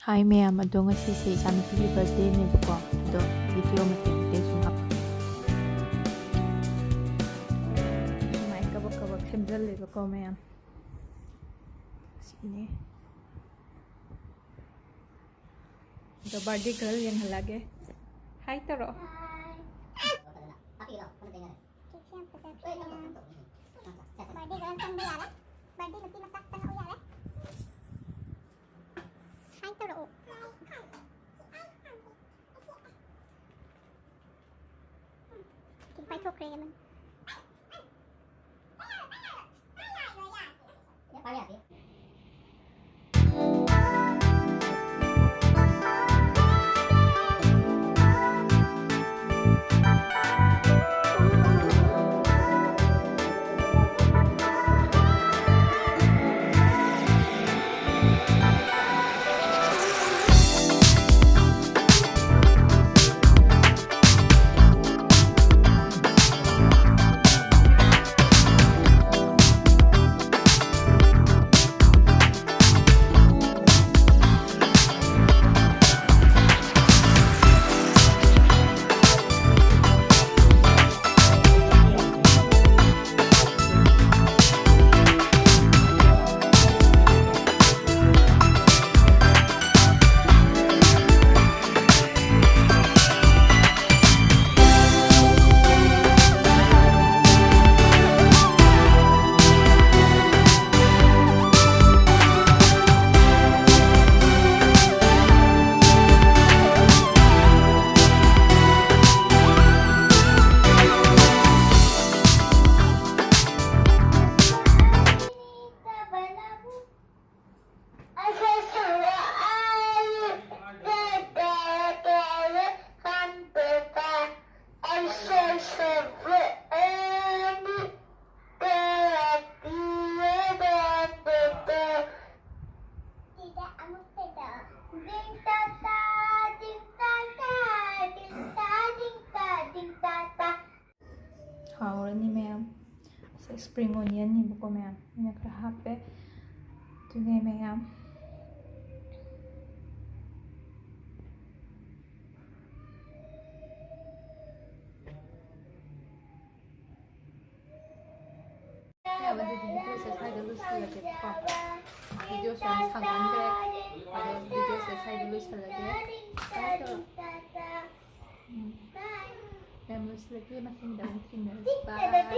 Hi ma'am, ado ngasi si ichanupi birthday nebuko. Ado video matik-matik sum hap. Sumai kabak-kabak semjallebako ma'am. Sini. Ado birthday girl yang halage. Hi taro. sakthokkhre mình. Haurani ma'am. Sa spring onion nebuko ma'am. Ina kara hape. Tunay ma'am. Ya, bagi video selesai dulu selagi kok. Video sudah sangat kere. Ada video selesai dulu selagi. Ayo. Memus lagi makin dalam tinggal. Bye.